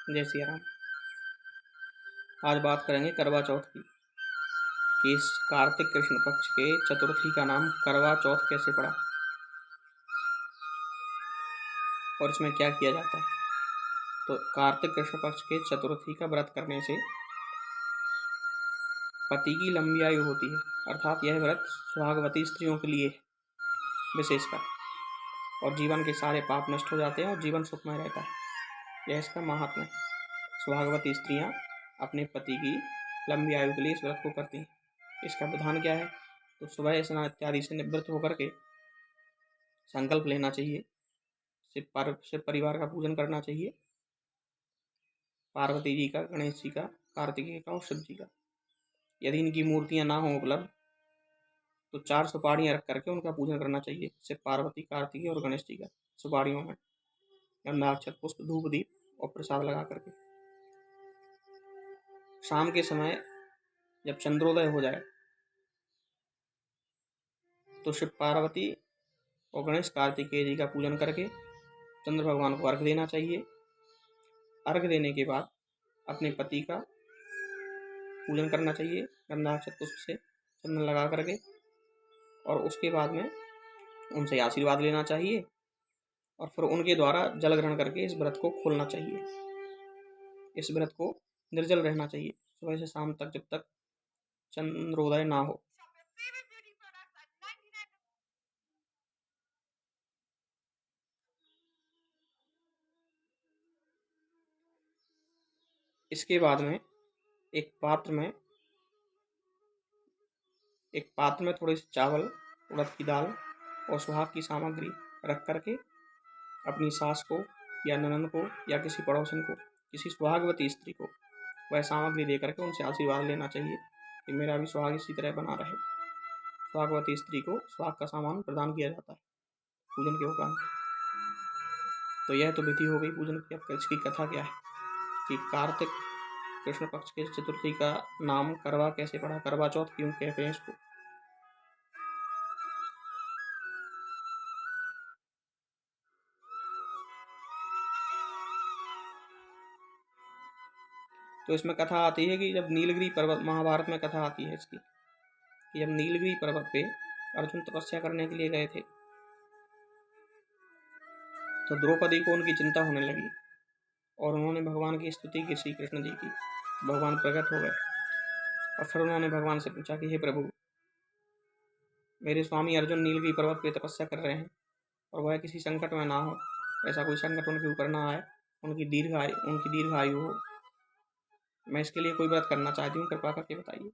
जय सिया राम। आज बात करेंगे करवा चौथ की कि इस कार्तिक कृष्ण पक्ष के चतुर्थी का नाम करवा चौथ कैसे पड़ा और इसमें क्या किया जाता है। तो कार्तिक कृष्ण पक्ष के चतुर्थी का व्रत करने से पति की लंबी आयु होती है, अर्थात यह व्रत सुहागवती स्त्रियों के लिए विशेषकर, और जीवन के सारे पाप नष्ट हो जाते हैं और जीवन सुखमय रहता है। यह इसका महात्म्य है। सुहागवती स्त्रियां अपने पति की लंबी आयु के लिए इस व्रत को करती हैं। इसका विधान क्या है? तो सुबह स्नान इत्यादि से निवृत्त होकर के संकल्प लेना चाहिए, शिव परिवार का पूजन करना चाहिए, पार्वती जी का, गणेश जी का, कार्तिकेय का और शिव जी का। यदि इनकी मूर्तियां ना हो उपलब्ध तो 4 सुपारियां रख करके उनका पूजन करना चाहिए, शिव, पार्वती, कार्तिकेय और गणेश जी का। सुपारियों में गंधाक्षत, पुष्प, धूप, दीप और प्रसाद लगा करके शाम के समय जब चंद्रोदय हो जाए तो शिव, पार्वती और गणेश कार्तिकेय जी का पूजन करके चंद्र भगवान को अर्घ देना चाहिए। अर्घ देने के बाद अपने पति का पूजन करना चाहिए गंधाक्षत पुष्प से चंदन लगा करके, और उसके बाद में उनसे आशीर्वाद लेना चाहिए और फिर उनके द्वारा जल ग्रहण करके इस व्रत को खोलना चाहिए। इस व्रत को निर्जल रहना चाहिए सुबह से शाम तक, जब तक चंद्रोदय ना हो। इसके बाद में एक पात्र में थोड़े से चावल, उड़द की दाल और सुहाग की सामग्री रख करके अपनी सास को या ननद को या किसी पड़ोसन को, किसी सुहागवती स्त्री को वह सामग्री दे करके उनसे आशीर्वाद लेना चाहिए कि मेरा भी सुहाग इसी तरह बना रहे। सुहागवती स्त्री को सुहाग का सामान प्रदान किया जाता है पूजन के उपरांत। तो यह तो विधि हो गई पूजन की। अब इसकी कथा क्या है कि कार्तिक कृष्ण पक्ष के चतुर्थी का नाम करवा कैसे पड़ा, करवा चौथ क्यों कहते हैं इसको। तो इसमें कथा आती है कि जब नीलगिरी पर्वत, महाभारत में कथा आती है इसकी कि जब नीलगिरी पर्वत पे अर्जुन तपस्या करने के लिए गए थे तो द्रौपदी को उनकी चिंता होने लगी और उन्होंने भगवान की स्तुति की, श्री कृष्ण जी की। भगवान प्रकट हो गए और फिर उन्होंने भगवान से पूछा कि हे प्रभु, मेरे स्वामी अर्जुन नीलगिरी पर्वत पे तपस्या कर रहे हैं और वह किसी संकट में ना हो, ऐसा कोई संकट उनके ऊपर ना आए, उनकी दीर्घ आयु हो। मैं इसके लिए कोई व्रत करना चाहती हूँ, कृपा करके बताइए।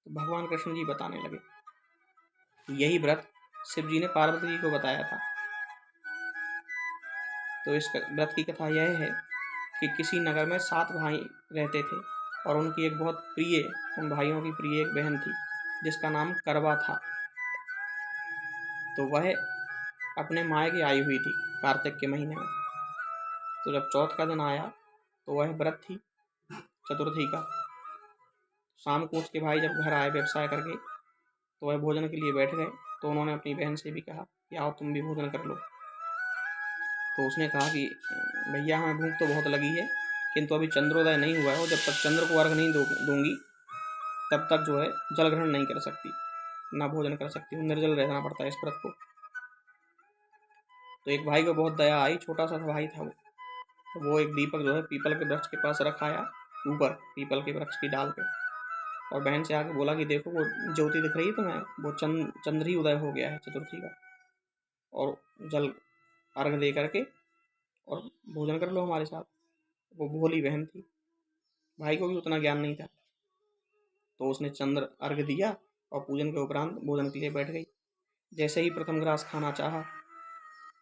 तो भगवान कृष्ण जी बताने लगे, यही व्रत शिव जी ने पार्वती जी को बताया था। तो इस व्रत की कथा यह है कि किसी नगर में 7 भाई रहते थे और उनकी एक बहुत प्रिय, उन भाइयों की प्रिय एक बहन थी जिसका नाम करवा था। तो वह अपने मायके आई हुई थी कार्तिक के महीने में। तो जब चौथ का दिन आया तो वह व्रत थी चतुर्थी का। शाम को उसके भाई जब घर आए व्यवसाय करके तो वह भोजन के लिए बैठ गए। तो उन्होंने अपनी बहन से भी कहा कि आओ तुम भी भोजन कर लो। तो उसने कहा कि भैया हमें भूख तो बहुत लगी है, किंतु अभी चंद्रोदय नहीं हुआ है और जब तक चंद्र को अर्घ नहीं दूंगी तब तक जो है जल ग्रहण नहीं कर सकती, ना भोजन कर सकती हूँ, निर्जल रहना पड़ता है इस व्रत को। तो एक भाई को बहुत दया आई, छोटा सा भाई था वो। तो वो एक दीपक जो है पीपल के वृक्ष के पास रखाया, ऊपर पीपल के वृक्ष की डाल पे, और बहन से आके बोला कि देखो वो ज्योति दिख रही है तुम्हें, वो चंद्र ही उदय हो गया है चतुर्थी का, और जल अर्घ दे करके और भोजन कर लो हमारे साथ। वो भोली बहन थी, भाई को भी उतना ज्ञान नहीं था। तो उसने चंद्र अर्घ दिया और पूजन के उपरांत भोजन के लिए बैठ गई। जैसे ही प्रथम ग्रास खाना चाहा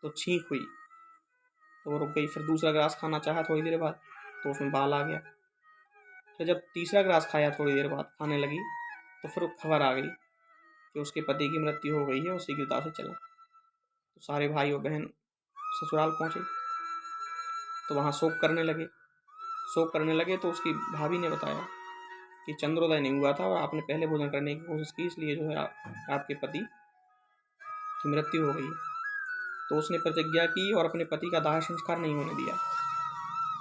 तो छींक हुई, तो वो रुक गई। फिर दूसरा ग्रास खाना चाहा थोड़ी देर बाद तो उसमें बाल आ गया। फिर जब तीसरा ग्रास खाया थोड़ी देर बाद खाने लगी तो फिर खबर आ गई कि उसके पति की मृत्यु हो गई है, उसी शीघ्रता से चला। तो सारे भाई और बहन ससुराल पहुंचे तो वहाँ शोक करने लगे। तो उसकी भाभी ने बताया कि चंद्रोदय नहीं हुआ था और आपने पहले भोजन करने की कोशिश की, इसलिए जो है आपके पति की मृत्यु हो गई। तो उसने प्रतिज्ञा की और अपने पति का दाह संस्कार नहीं होने दिया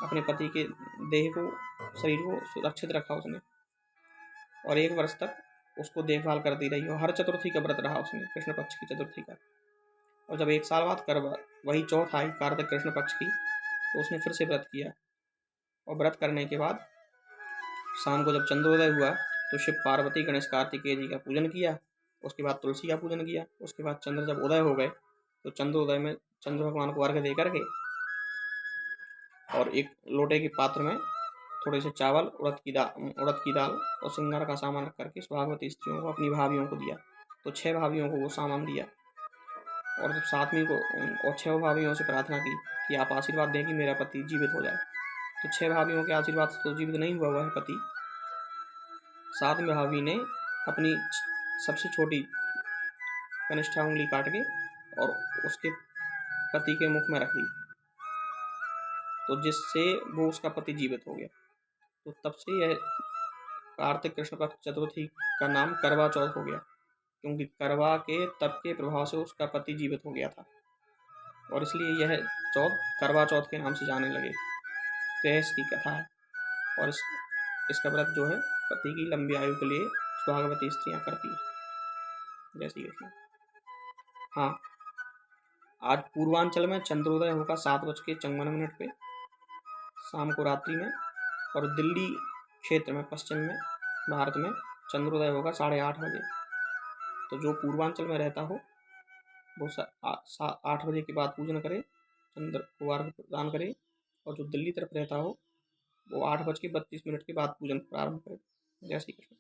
अपने पति के देह को, शरीर को सुरक्षित रखा उसने, और 1 वर्ष तक उसको देखभाल करती रही, और हर चतुर्थी का व्रत रहा उसने, कृष्ण पक्ष की चतुर्थी का। और जब 1 साल बाद करवा वही चौथ आई कार्तिक कृष्ण पक्ष की, तो उसने फिर से व्रत किया, और व्रत करने के बाद शाम को जब चंद्रोदय हुआ तो शिव पार्वती गणेश कार्तिकेय जी का पूजन किया, उसके बाद तुलसी का पूजन किया। उसके बाद चंद्र जब उदय हो गए तो चंद्रोदय में चंद्र भगवान को अर्घ्य दे करके और एक लोटे के पात्र में थोड़े से चावल, उड़द की दाल और सिंगार का सामान रख करके सुहागवती स्त्रियों को, अपनी भाभियों को दिया। तो 6 भाभियों को वो सामान दिया, और जब 7वीं को और 6 भाभियों से प्रार्थना की कि आप आशीर्वाद दें कि मेरा पति जीवित हो जाए। तो 6 भाभियों के आशीर्वाद से तो जीवित नहीं हुआ है पति। 7वीं भाभी ने अपनी सबसे छोटी कनिष्ठा उंगली काट के और उसके पति के मुख में रख दी, तो जिससे वो उसका पति जीवित हो गया। तो तब से यह कार्तिक कृष्ण पक्ष चतुर्थी का नाम करवा चौथ हो गया, क्योंकि करवा के तप के प्रभाव से उसका पति जीवित हो गया था, और इसलिए यह चौथ करवा चौथ के नाम से जाने लगे। तो यह इसकी कथा है, और इसका व्रत जो है पति की लंबी आयु के लिए सुहागवती स्त्रियां करती हैं। जय श्री कृष्ण। हाँ, आज पूर्वांचल में चंद्रोदय होगा 7:51 पे शाम को रात्रि में, और दिल्ली क्षेत्र में पश्चिम में भारत में चंद्रोदय होगा 8:30 बजे। तो जो पूर्वांचल में रहता हो वो 8 बजे के बाद पूजन करे, चंद्र को अर्घ्य प्रदान करे, और जो दिल्ली तरफ रहता हो वो 8:32 के बाद पूजन प्रारंभ करे। जय श्री कृष्ण।